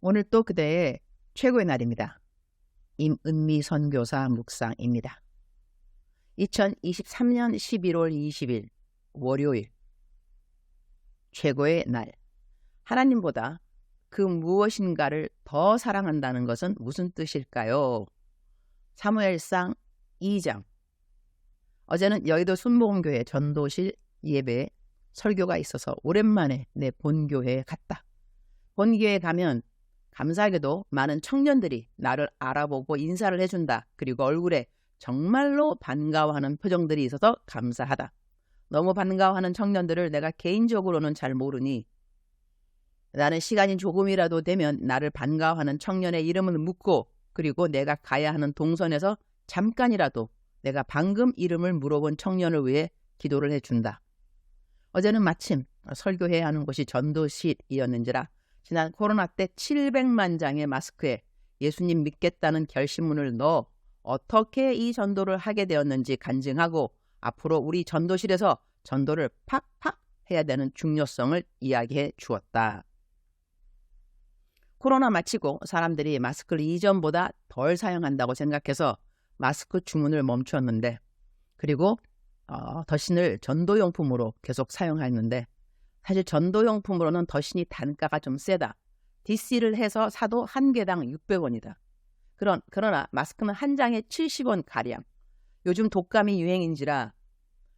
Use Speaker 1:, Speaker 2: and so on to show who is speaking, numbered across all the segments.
Speaker 1: 오늘 또 그대의 최고의 날입니다. 임은미 선교사 묵상입니다. 2023년 11월 20일 월요일 최고의 날. 하나님보다 그 무엇인가를 더 사랑한다는 것은 무슨 뜻일까요? 사무엘상 2장. 어제는 여의도 순복음교회 전도실 예배에 설교가 있어서 오랜만에 내 본교회에 갔다. 본교회에 가면 감사하게도 많은 청년들이 나를 알아보고 인사를 해준다. 그리고 얼굴에 정말로 반가워하는 표정들이 있어서 감사하다. 너무 반가워하는 청년들을 내가 개인적으로는 잘 모르니 나는 시간이 조금이라도 되면 나를 반가워하는 청년의 이름을 묻고 그리고 내가 가야 하는 동선에서 잠깐이라도 내가 방금 이름을 물어본 청년을 위해 기도를 해준다. 어제는 마침 설교해야 하는 곳이 전도실이었는지라 지난 코로나 때 700만 장의 마스크에 예수님 믿겠다는 결심문을 넣어 어떻게 이 전도를 하게 되었는지 간증하고 앞으로 우리 전도실에서 전도를 팍팍 해야 되는 중요성을 이야기해 주었다. 코로나 마치고 사람들이 마스크를 이전보다 덜 사용한다고 생각해서 마스크 주문을 멈추었는데 그리고 더신을 전도용품으로 계속 사용했는데 사실 전도용품으로는 더신이 단가가 좀 세다. DC를 해서 사도 한 개당 600원이다. 그러나 마스크는 한 장에 70원 가량. 요즘 독감이 유행인지라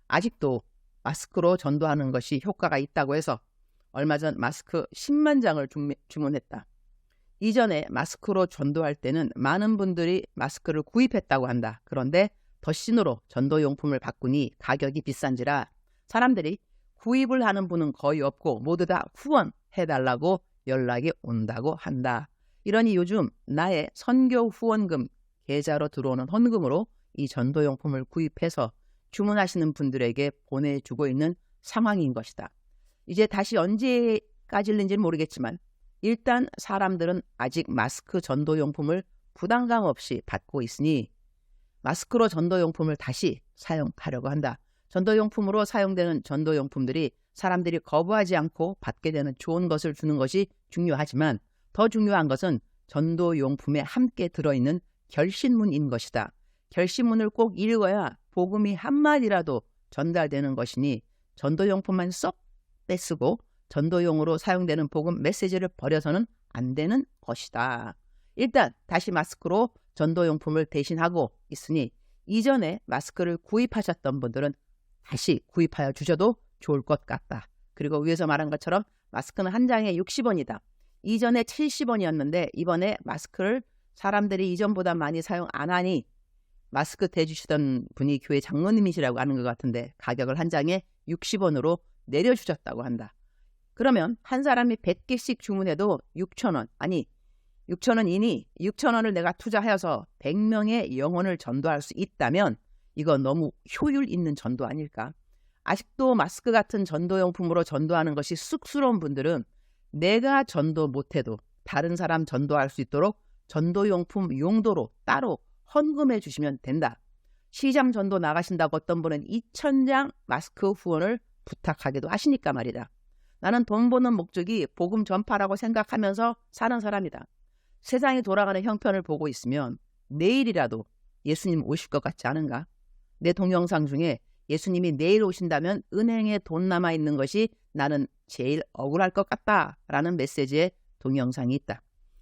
Speaker 1: 아직도 마스크로 전도하는 것이 효과가 있다고 해서 얼마 전 마스크 10만 장을 주문했다. 이전에 마스크로 전도할 때는 많은 분들이 마스크를 구입했다고 한다. 그런데 더신으로 전도용품을 바꾸니 가격이 비싼지라 사람들이 구입을 하는 분은 거의 없고 모두 다 후원해달라고 연락이 온다고 한다. 이러니 요즘 나의 선교 후원금 계좌로 들어오는 헌금으로 이 전도용품을 구입해서 주문하시는 분들에게 보내주고 있는 상황인 것이다. 이제 다시 언제까지일는지는 모르겠지만 일단 사람들은 아직 마스크 전도용품을 부담감 없이 받고 있으니 마스크로 전도용품을 다시 사용하려고 한다. 전도용품으로 사용되는 전도용품들이 사람들이 거부하지 않고 받게 되는 좋은 것을 주는 것이 중요하지만 더 중요한 것은 전도용품에 함께 들어있는 결신문인 것이다. 결신문을 꼭 읽어야 복음이 한마디라도 전달되는 것이니 전도용품만 쏙 떼쓰고 전도용으로 사용되는 복음 메시지를 버려서는 안 되는 것이다. 일단 다시 마스크로 전도용품을 대신하고 있으니 이전에 마스크를 구입하셨던 분들은 다시 구입하여 주셔도 좋을 것 같다. 그리고 위에서 말한 것처럼 마스크는 한 장에 60원이다. 이전에 70원이었는데 이번에 마스크를 사람들이 이전보다 많이 사용 안 하니 마스크 대주시던 분이 교회 장로님이시라고 하는 것 같은데 가격을 한 장에 60원으로 내려주셨다고 한다. 그러면 한 사람이 100개씩 주문해도 6,000원, 아니 6,000원이니 6,000원을 내가 투자하여서 100명의 영혼을 전도할 수 있다면 이거 너무 효율 있는 전도 아닐까? 아직도 마스크 같은 전도용품으로 전도하는 것이 쑥스러운 분들은 내가 전도 못해도 다른 사람 전도할 수 있도록 전도용품 용도로 따로 헌금해 주시면 된다. 시장 전도 나가신다고 어떤 분은 2,000장 마스크 후원을 부탁하기도 하시니까 말이다. 나는 돈 버는 목적이 복음 전파라고 생각하면서 사는 사람이다. 세상이 돌아가는 형편을 보고 있으면 내일이라도 예수님 오실 것 같지 않은가? 내 동영상 중에 예수님이 내일 오신다면 은행에 돈 남아있는 것이 나는 제일 억울할 것 같다라는 메시지의 동영상이 있다.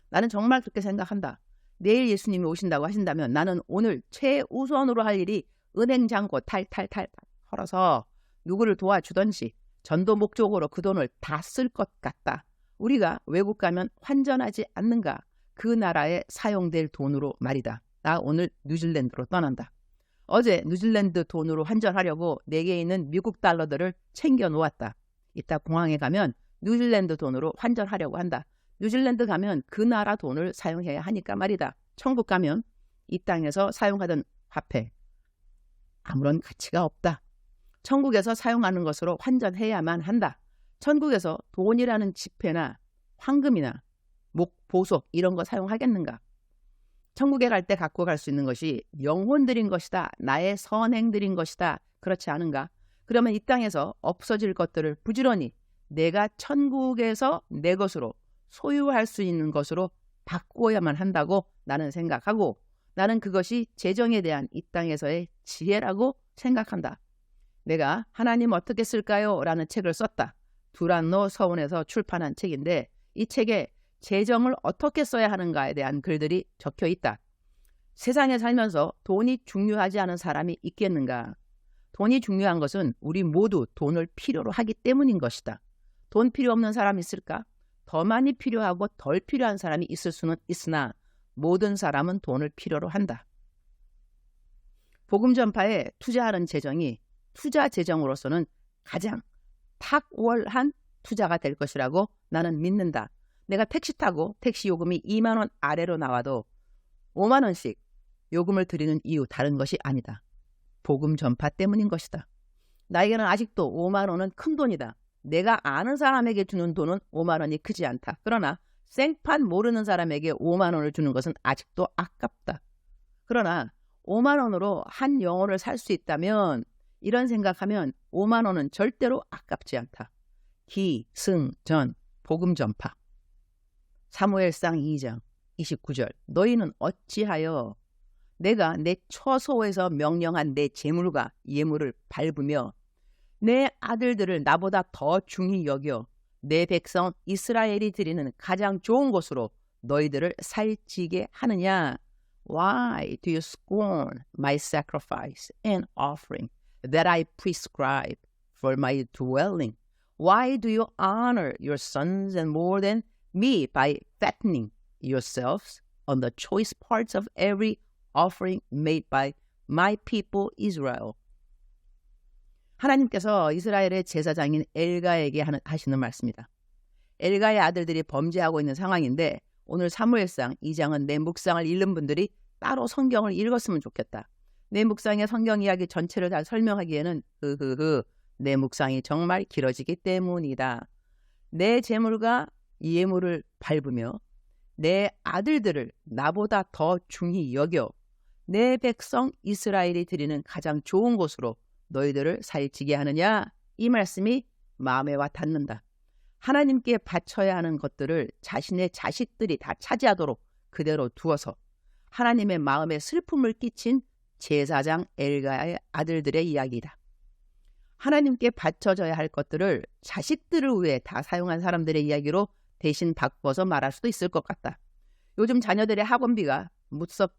Speaker 1: 나는 정말 그렇게 생각한다. 내일 예수님이 오신다고 하신다면 나는 오늘 최우선으로 할 일이 은행 잔고 탈탈탈 헐어서 누구를 도와주던지 전도 목적으로 그 돈을 다 쓸 것 같다. 우리가 외국 가면 환전하지 않는가? 그 나라에 사용될 돈으로 말이다. 나 오늘 뉴질랜드로 떠난다. 어제 뉴질랜드 돈으로 환전하려고 4개 있는 미국 달러들을 챙겨 놓았다. 이따 공항에 가면 뉴질랜드 돈으로 환전하려고 한다. 뉴질랜드 가면 그 나라 돈을 사용해야 하니까 말이다. 천국 가면 이 땅에서 사용하던 화폐 아무런 가치가 없다. 천국에서 사용하는 것으로 환전해야만 한다. 천국에서 돈이라는 지폐나 황금이나 보석 이런 거 사용하겠는가? 천국에 갈 때 갖고 갈 수 있는 것이 영혼들인 것이다. 나의 선행들인 것이다. 그렇지 않은가? 그러면 이 땅에서 없어질 것들을 부지런히 내가 천국에서 내 것으로 소유할 수 있는 것으로 바꾸어야만 한다고 나는 생각하고, 나는 그것이 재정에 대한 이 땅에서의 지혜라고 생각한다. 내가 하나님 어떻게 쓸까요? 라는 책을 썼다. 두란노 서원에서 출판한 책인데, 이 책에 재정을 어떻게 써야 하는가에 대한 글들이 적혀 있다. 세상에 살면서 돈이 중요하지 않은 사람이 있겠는가? 돈이 중요한 것은 우리 모두 돈을 필요로 하기 때문인 것이다. 돈 필요 없는 사람이 있을까? 더 많이 필요하고 덜 필요한 사람이 있을 수는 있으나 모든 사람은 돈을 필요로 한다. 복음 전파에 투자하는 재정이 투자 재정으로서는 가장 탁월한 투자가 될 것이라고 나는 믿는다. 내가 택시 타고 택시 요금이 2만 원 아래로 나와도 5만 원씩 요금을 드리는 이유 다른 것이 아니다. 복음 전파 때문인 것이다. 나에게는 아직도 5만 원은 큰 돈이다. 내가 아는 사람에게 주는 돈은 5만 원이 크지 않다. 그러나 생판 모르는 사람에게 5만 원을 주는 것은 아직도 아깝다. 그러나 5만 원으로 한 영혼을 살 수 있다면, 이런 생각하면 5만 원은 절대로 아깝지 않다. 기승전 복음 전파. 사무엘상 2장 29절. 너희는 어찌하여 내가 내 처소에서 명령한 내 재물과 예물을 밟으며 내 아들들을 나보다 더 중히 여겨 내 백성 이스라엘이 드리는 가장 좋은 곳으로 너희들을 살찌게 하느냐? Why do you scorn my sacrifice and offering that I prescribe for my dwelling? Why do you honor your sons and more than me by fattening yourselves on the choice parts of every offering made by my people Israel? 하나님께서 이스라엘의 제사장인 엘가에게 하시는 말씀이다. 엘가의 아들들이 범죄하고 있는 상황인데, 오늘 사무엘상 2장은 내 묵상을 읽는 분들이 따로 성경을 읽었으면 좋겠다. 내 묵상의 성경 이야기 전체를 다 설명하기에는 내 묵상이 정말 길어지기 때문이다. 내 재물과 예물을 밟으며 내 아들들을 나보다 더 중히 여겨 내 백성 이스라엘이 드리는 가장 좋은 곳으로 너희들을 살찌게 하느냐? 이 말씀이 마음에 와 닿는다. 하나님께 바쳐야 하는 것들을 자신의 자식들이 다 차지하도록 그대로 두어서 하나님의 마음에 슬픔을 끼친 제사장 엘가의 아들들의 이야기이다. 하나님께 바쳐져야 할 것들을 자식들을 위해 다 사용한 사람들의 이야기로 대신 바꿔서 말할 수도 있을 것 같다. 요즘 자녀들의 학원비가 무척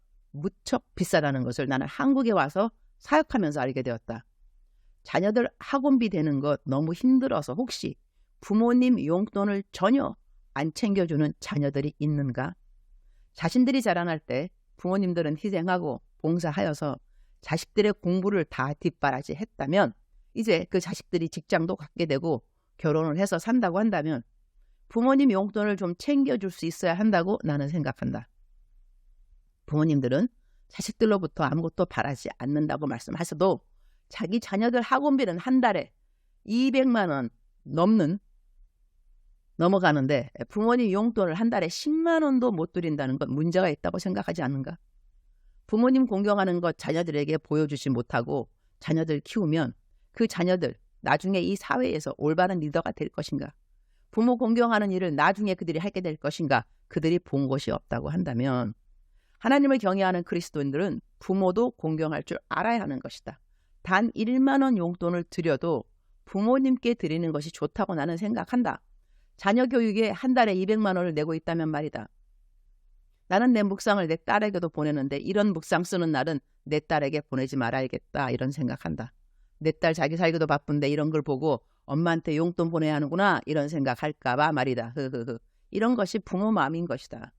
Speaker 1: 비싸다는 것을 나는 한국에 와서 사역하면서 알게 되었다. 자녀들 학원비 되는 것 너무 힘들어서 혹시 부모님 용돈을 전혀 안 챙겨주는 자녀들이 있는가? 자신들이 자라날 때 부모님들은 희생하고 봉사하여서 자식들의 공부를 다 뒷바라지 했다면, 이제 그 자식들이 직장도 갖게 되고 결혼을 해서 산다고 한다면 부모님 용돈을 좀 챙겨줄 수 있어야 한다고 나는 생각한다. 부모님들은 자식들로부터 아무것도 바라지 않는다고 말씀하셔도 자기 자녀들 학원비는 한 달에 200만 원 넘어가는데 부모님 용돈을 한 달에 10만 원도 못 드린다는 건 문제가 있다고 생각하지 않는가? 부모님 공경하는 것 자녀들에게 보여주지 못하고 자녀들 키우면 그 자녀들 나중에 이 사회에서 올바른 리더가 될 것인가? 부모 공경하는 일을 나중에 그들이 하게 될 것인가? 그들이 본 것이 없다고 한다면 하나님을 경외하는 그리스도인들은 부모도 공경할 줄 알아야 하는 것이다. 단 1만 원 용돈을 드려도 부모님께 드리는 것이 좋다고 나는 생각한다. 자녀 교육에 한 달에 200만 원을 내고 있다면 말이다. 나는 내 묵상을 내 딸에게도 보내는데 이런 묵상 쓰는 날은 내 딸에게 보내지 말아야겠다 이런 생각한다. 내 딸 자기 살기도 바쁜데 이런 걸 보고 엄마한테 용돈 보내야 하는구나 이런 생각할까 봐 말이다. 이런 것이 부모 마음인 것이다.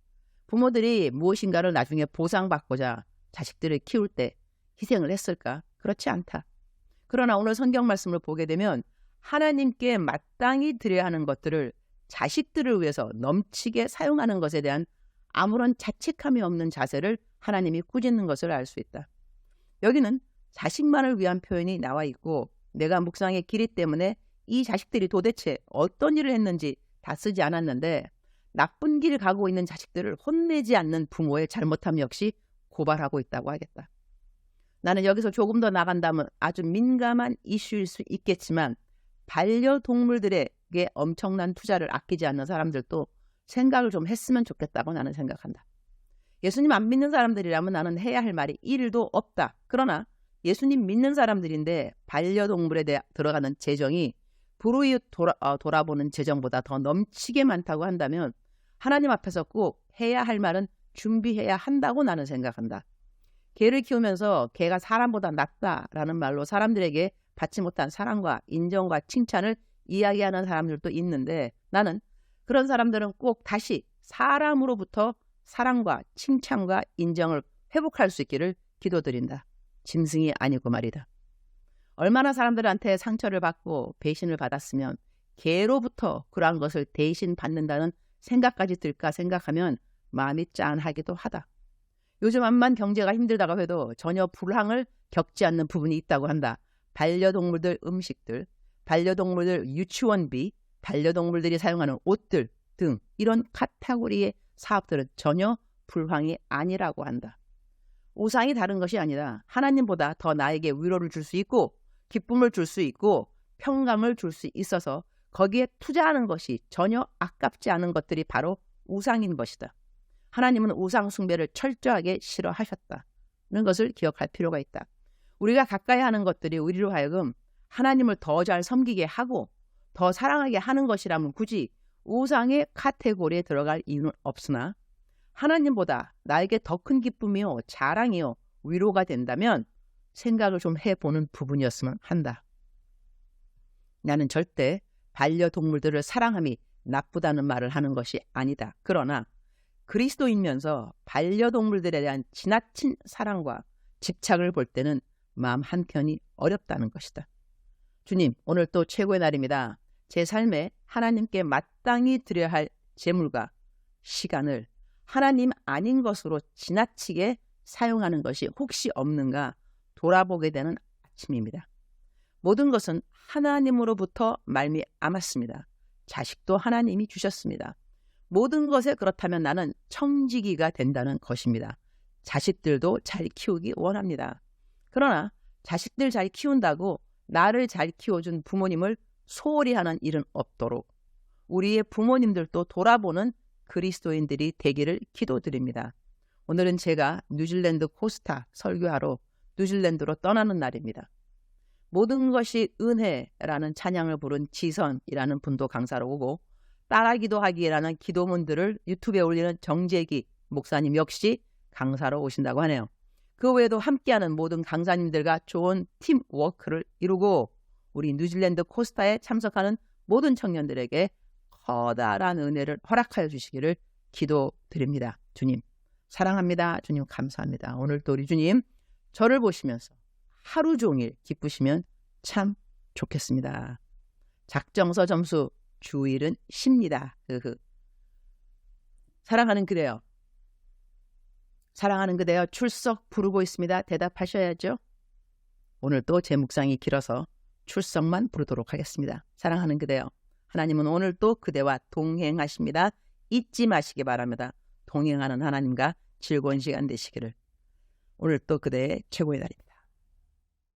Speaker 1: 부모들이 무엇인가를 나중에 보상받고자 자식들을 키울 때 희생을 했을까? 그렇지 않다. 그러나 오늘 성경 말씀을 보게 되면 하나님께 마땅히 드려야 하는 것들을 자식들을 위해서 넘치게 사용하는 것에 대한 아무런 자책함이 없는 자세를 하나님이 꾸짖는 것을 알 수 있다. 여기는 자식만을 위한 표현이 나와 있고 내가 묵상의 길이 때문에 이 자식들이 도대체 어떤 일을 했는지 다 쓰지 않았는데 나쁜 길을 가고 있는 자식들을 혼내지 않는 부모의 잘못함 역시 고발하고 있다고 하겠다. 나는 여기서 조금 더 나간다면 아주 민감한 이슈일 수 있겠지만 반려동물들에게 엄청난 투자를 아끼지 않는 사람들도 생각을 좀 했으면 좋겠다고 나는 생각한다. 예수님 안 믿는 사람들이라면 나는 해야 할 말이 1도 없다. 그러나 예수님 믿는 사람들인데 반려동물에 대해 들어가는 재정이 불우이웃 돌아보는 재정보다 더 넘치게 많다고 한다면 하나님 앞에서 꼭 해야 할 말은 준비해야 한다고 나는 생각한다. 개를 키우면서 개가 사람보다 낫다라는 말로 사람들에게 받지 못한 사랑과 인정과 칭찬을 이야기하는 사람들도 있는데 나는 그런 사람들은 꼭 다시 사람으로부터 사랑과 칭찬과 인정을 회복할 수 있기를 기도드린다. 짐승이 아니고 말이다. 얼마나 사람들한테 상처를 받고 배신을 받았으면 개로부터 그러한 것을 대신 받는다는 생각까지 들까 생각하면 마음이 짠하기도 하다. 요즘 암만 경제가 힘들다고 해도 전혀 불황을 겪지 않는 부분이 있다고 한다. 반려동물들 음식들, 반려동물들 유치원비, 반려동물들이 사용하는 옷들 등 이런 카테고리의 사업들은 전혀 불황이 아니라고 한다. 우상이 다른 것이 아니라 하나님보다 더 나에게 위로를 줄 수 있고 기쁨을 줄 수 있고 평강을 줄 수 있어서 거기에 투자하는 것이 전혀 아깝지 않은 것들이 바로 우상인 것이다. 하나님은 우상 숭배를 철저하게 싫어하셨다는 것을 기억할 필요가 있다. 우리가 가까이 하는 것들이 우리로 하여금 하나님을 더 잘 섬기게 하고 더 사랑하게 하는 것이라면 굳이 우상의 카테고리에 들어갈 이유는 없으나 하나님보다 나에게 더 큰 기쁨이요 자랑이요 위로가 된다면 생각을 좀 해보는 부분이었으면 한다. 나는 절대 반려동물들을 사랑함이 나쁘다는 말을 하는 것이 아니다. 그러나 그리스도인면서 반려동물들에 대한 지나친 사랑과 집착을 볼 때는 마음 한켠이 어렵다는 것이다. 주님, 오늘 또 최고의 날입니다. 제 삶에 하나님께 마땅히 드려야 할 재물과 시간을 하나님 아닌 것으로 지나치게 사용하는 것이 혹시 없는가 돌아보게 되는 아침입니다. 모든 것은 하나님으로부터 말미암았습니다. 자식도 하나님이 주셨습니다. 모든 것에 그렇다면 나는 청지기가 된다는 것입니다. 자식들도 잘 키우기 원합니다. 그러나 자식들 잘 키운다고 나를 잘 키워준 부모님을 소홀히 하는 일은 없도록 우리의 부모님들도 돌아보는 그리스도인들이 되기를 기도드립니다. 오늘은 제가 뉴질랜드 코스타 설교하러 뉴질랜드로 떠나는 날입니다. 모든 것이 은혜라는 찬양을 부른 지선이라는 분도 강사로 오고 따라기도 하기라는 기도문들을 유튜브에 올리는 정재기 목사님 역시 강사로 오신다고 하네요. 그 외에도 함께하는 모든 강사님들과 좋은 팀워크를 이루고 우리 뉴질랜드 코스타에 참석하는 모든 청년들에게 커다란 은혜를 허락하여 주시기를 기도드립니다. 주님 사랑합니다. 주님 감사합니다. 오늘도 우리 주님 저를 보시면서 하루 종일 기쁘시면 참 좋겠습니다. 작정서 점수 주일은 10입니다. 사랑하는 그대여. 사랑하는 그대여 출석 부르고 있습니다. 대답하셔야죠. 오늘 또 제 묵상이 길어서 출석만 부르도록 하겠습니다. 사랑하는 그대여. 하나님은 오늘 또 그대와 동행하십니다. 잊지 마시기 바랍니다. 동행하는 하나님과 즐거운 시간 되시기를. 오늘 또 그대의 최고의 날입니다.